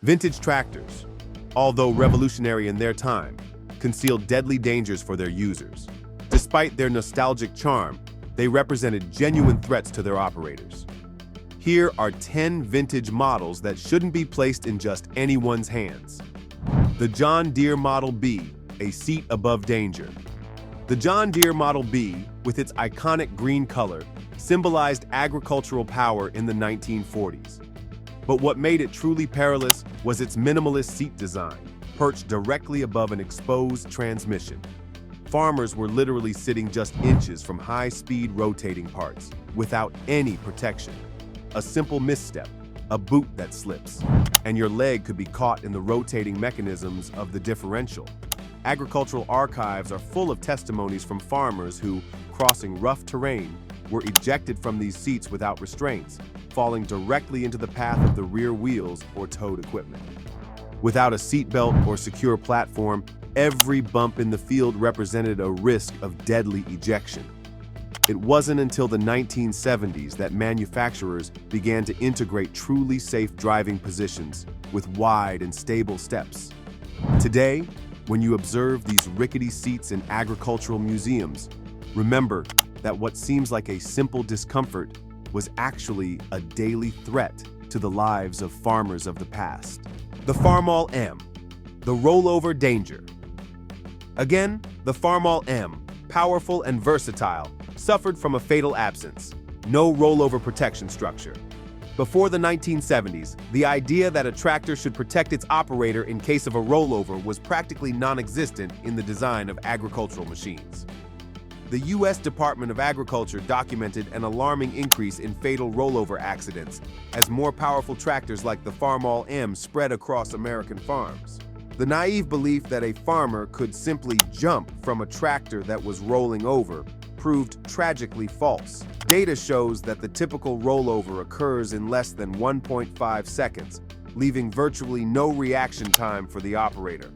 Vintage tractors, although revolutionary in their time, concealed deadly dangers for their users. Despite their nostalgic charm, they represented genuine threats to their operators. Here are 10 vintage models that shouldn't be placed in just anyone's hands. The John Deere Model B, a seat above danger. The John Deere Model B, with its iconic green color, symbolized agricultural power in the 1940s. But what made it truly perilous was its minimalist seat design, perched directly above an exposed transmission. Farmers were literally sitting just inches from high-speed rotating parts, without any protection. A simple misstep, a boot that slips, and your leg could be caught in the rotating mechanisms of the differential. Agricultural archives are full of testimonies from farmers who, crossing rough terrain, were ejected from these seats without restraints, falling directly into the path of the rear wheels or towed equipment. Without a seatbelt or secure platform, every bump in the field represented a risk of deadly ejection. It wasn't until the 1970s that manufacturers began to integrate truly safe driving positions with wide and stable steps. Today, when you observe these rickety seats in agricultural museums, remember that what seems like a simple discomfort was actually a daily threat to the lives of farmers of the past. The Farmall M, the rollover danger. Again, the Farmall M, powerful and versatile, suffered from a fatal absence, no rollover protection structure. Before the 1970s, the idea that a tractor should protect its operator in case of a rollover was practically non-existent in the design of agricultural machines. The U.S. Department of Agriculture documented an alarming increase in fatal rollover accidents as more powerful tractors like the Farmall M spread across American farms. The naive belief that a farmer could simply jump from a tractor that was rolling over proved tragically false. Data shows that the typical rollover occurs in less than 1.5 seconds, leaving virtually no reaction time for the operator.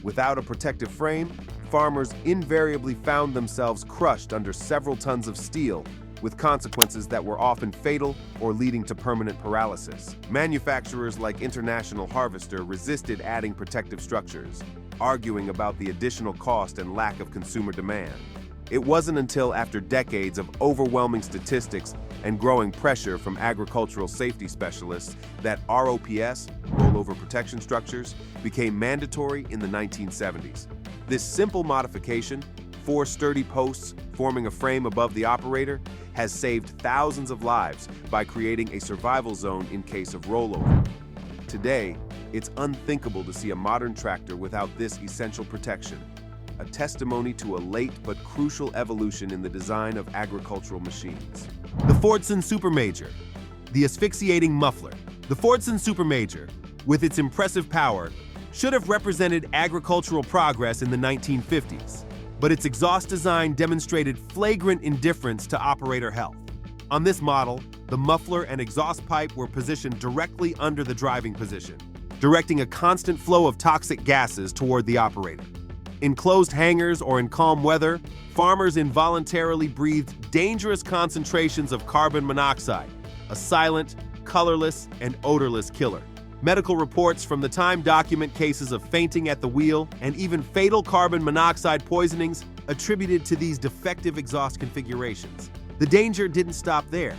Without a protective frame, farmers invariably found themselves crushed under several tons of steel, with consequences that were often fatal or leading to permanent paralysis. Manufacturers like International Harvester resisted adding protective structures, arguing about the additional cost and lack of consumer demand. It wasn't until after decades of overwhelming statistics and growing pressure from agricultural safety specialists that ROPS, rollover protection structures, became mandatory in the 1970s. This simple modification, 4 sturdy posts forming a frame above the operator, has saved thousands of lives by creating a survival zone in case of rollover. Today, it's unthinkable to see a modern tractor without this essential protection, a testimony to a late but crucial evolution in the design of agricultural machines. The Fordson Supermajor, the asphyxiating muffler. The Fordson Supermajor, with its impressive power, should have represented agricultural progress in the 1950s, but its exhaust design demonstrated flagrant indifference to operator health. On this model, the muffler and exhaust pipe were positioned directly under the driving position, directing a constant flow of toxic gases toward the operator. In closed hangars or in calm weather, farmers involuntarily breathed dangerous concentrations of carbon monoxide, a silent, colorless, and odorless killer. Medical reports from the time document cases of fainting at the wheel and even fatal carbon monoxide poisonings attributed to these defective exhaust configurations. The danger didn't stop there.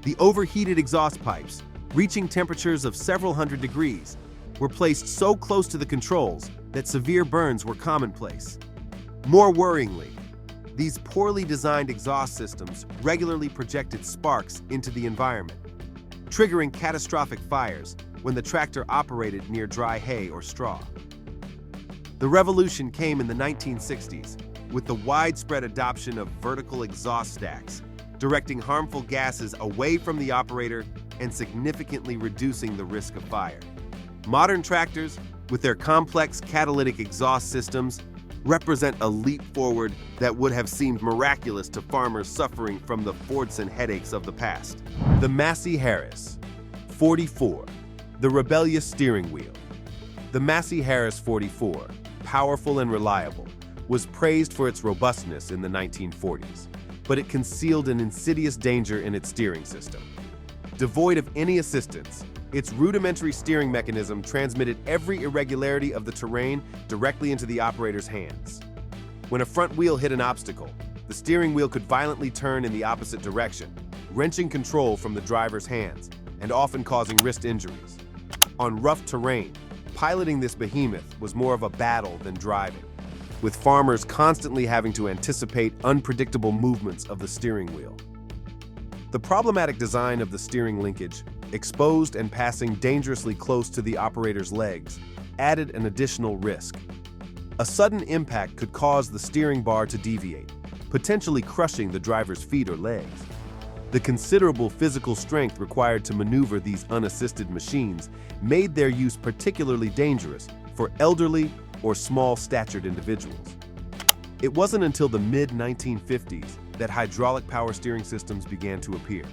The overheated exhaust pipes, reaching temperatures of several hundred degrees, were placed so close to the controls that severe burns were commonplace. More worryingly, these poorly designed exhaust systems regularly projected sparks into the environment, triggering catastrophic fires when the tractor operated near dry hay or straw. The revolution came in the 1960s with the widespread adoption of vertical exhaust stacks, directing harmful gases away from the operator and significantly reducing the risk of fire. Modern tractors, with their complex catalytic exhaust systems, represent a leap forward that would have seemed miraculous to farmers suffering from the Fordson headaches of the past. The Massey Harris 44, the rebellious steering wheel. The Massey Harris 44, powerful and reliable, was praised for its robustness in the 1940s, but it concealed an insidious danger in its steering system. Devoid of any assistance, Its rudimentary steering mechanism transmitted every irregularity of the terrain directly into the operator's hands. When a front wheel hit an obstacle, the steering wheel could violently turn in the opposite direction, wrenching control from the driver's hands and often causing wrist injuries. On rough terrain, piloting this behemoth was more of a battle than driving, with farmers constantly having to anticipate unpredictable movements of the steering wheel. The problematic design of the steering linkage, exposed and passing dangerously close to the operator's legs, added an additional risk. A sudden impact could cause the steering bar to deviate, potentially crushing the driver's feet or legs. The considerable physical strength required to maneuver these unassisted machines made their use particularly dangerous for elderly or small-statured individuals. It wasn't until the mid-1950s that hydraulic power steering systems began to appear,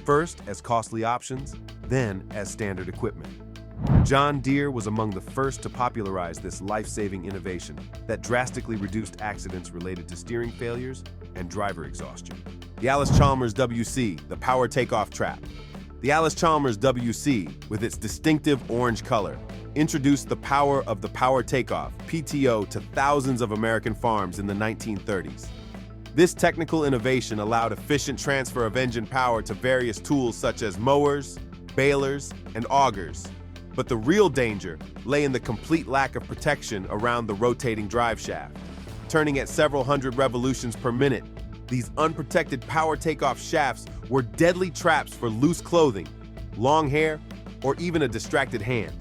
first as costly options, then as standard equipment. John Deere was among the first to popularize this life-saving innovation that drastically reduced accidents related to steering failures and driver exhaustion. The Allis-Chalmers WC, the power takeoff trap. The Allis-Chalmers WC, with its distinctive orange color, introduced the power of the power takeoff, PTO, to thousands of American farms in the 1930s. This technical innovation allowed efficient transfer of engine power to various tools such as mowers, balers, and augers. But the real danger lay in the complete lack of protection around the rotating drive shaft. Turning at several hundred revolutions per minute, these unprotected power takeoff shafts were deadly traps for loose clothing, long hair, or even a distracted hand.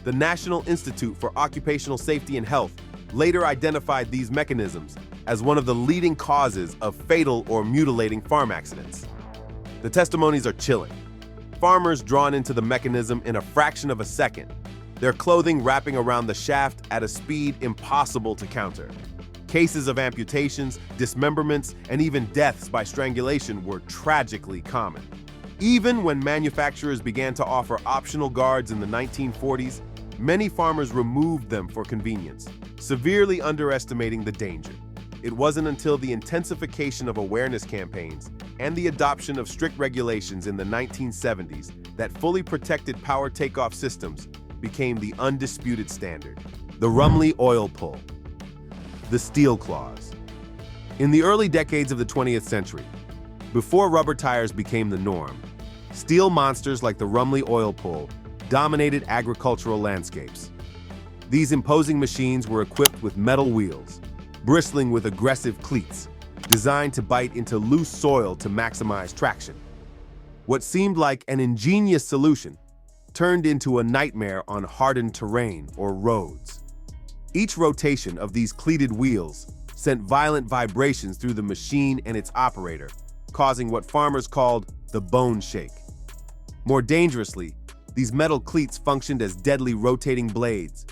The National Institute for Occupational Safety and Health later identified these mechanisms as one of the leading causes of fatal or mutilating farm accidents. The testimonies are chilling. Farmers drawn into the mechanism in a fraction of a second, their clothing wrapping around the shaft at a speed impossible to counter. Cases of amputations, dismemberments, and even deaths by strangulation were tragically common. Even when manufacturers began to offer optional guards in the 1940s, many farmers removed them for convenience, severely underestimating the danger. It wasn't until the intensification of awareness campaigns and the adoption of strict regulations in the 1970s that fully protected power takeoff systems became the undisputed standard. The Rumley oil pull. The steel claws. In the early decades of the 20th century, before rubber tires became the norm, steel monsters like the Rumley oil pull dominated agricultural landscapes. These imposing machines were equipped with metal wheels, bristling with aggressive cleats, designed to bite into loose soil to maximize traction. What seemed like an ingenious solution turned into a nightmare on hardened terrain or roads. Each rotation of these cleated wheels sent violent vibrations through the machine and its operator, causing what farmers called the bone shake. More dangerously, these metal cleats functioned as deadly rotating blades.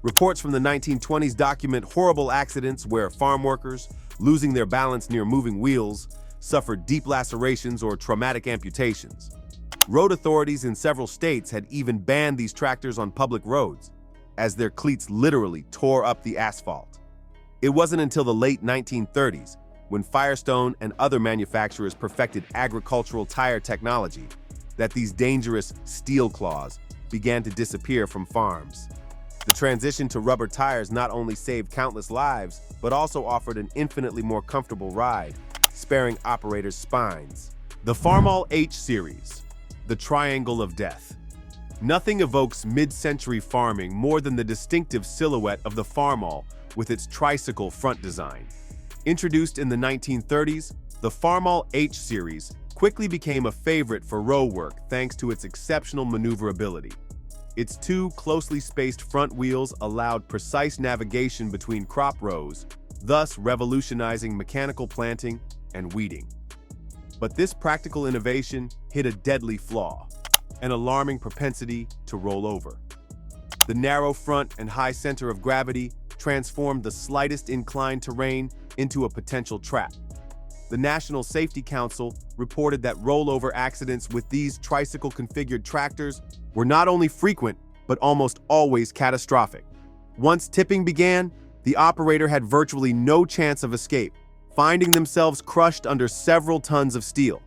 Reports from the 1920s document horrible accidents where farm workers, losing their balance near moving wheels, suffered deep lacerations or traumatic amputations. Road authorities in several states had even banned these tractors on public roads, as their cleats literally tore up the asphalt. It wasn't until the late 1930s, when Firestone and other manufacturers perfected agricultural tire technology, that these dangerous steel claws began to disappear from farms. The transition to rubber tires not only saved countless lives, but also offered an infinitely more comfortable ride, sparing operators' spines. The Farmall H Series, the Triangle of Death. Nothing evokes mid-century farming more than the distinctive silhouette of the Farmall with its tricycle front design. Introduced in the 1930s, the Farmall H Series quickly became a favorite for row work thanks to its exceptional maneuverability. Its two closely spaced front wheels allowed precise navigation between crop rows, thus revolutionizing mechanical planting and weeding. But this practical innovation hid a deadly flaw: an alarming propensity to roll over. The narrow front and high center of gravity transformed the slightest inclined terrain into a potential trap. The National Safety Council reported that rollover accidents with these tricycle-configured tractors were not only frequent, but almost always catastrophic. Once tipping began, the operator had virtually no chance of escape, finding themselves crushed under several tons of steel.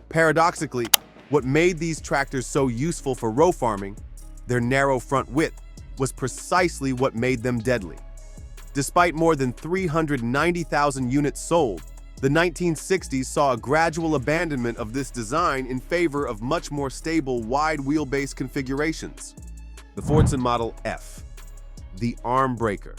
Paradoxically, What made these tractors so useful for row farming, their narrow front width, was precisely what made them deadly. Despite more than 390,000 units sold, the 1960s saw a gradual abandonment of this design in favor of much more stable wide wheelbase configurations. The Fordson Model F, the arm breaker.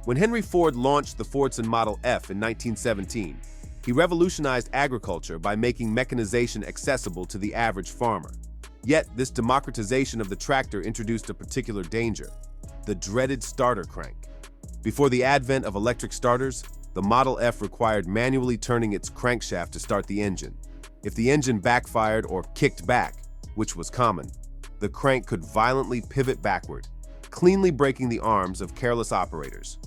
When Henry Ford launched the Fordson Model F in 1917, he revolutionized agriculture by making mechanization accessible to the average farmer. Yet, this democratization of the tractor introduced a particular danger: the dreaded starter crank. Before the advent of electric starters, the Model F required manually turning its crankshaft to start the engine. If the engine backfired or kicked back, which was common, the crank could violently pivot backward, cleanly breaking the arms of careless operators.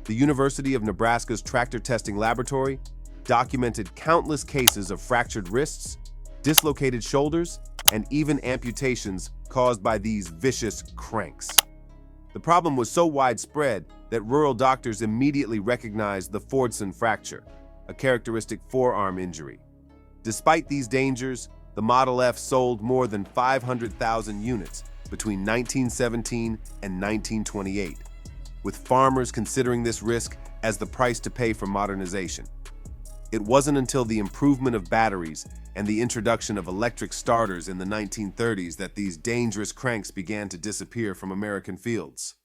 The University of Nebraska's tractor testing laboratory documented countless cases of fractured wrists, dislocated shoulders, and even amputations caused by these vicious cranks. The problem was so widespread that rural doctors immediately recognized the Fordson fracture, a characteristic forearm injury. Despite these dangers, the Model F sold more than 500,000 units between 1917 and 1928, with farmers considering this risk as the price to pay for modernization. It wasn't until the improvement of batteries and the introduction of electric starters in the 1930s that these dangerous cranks began to disappear from American fields.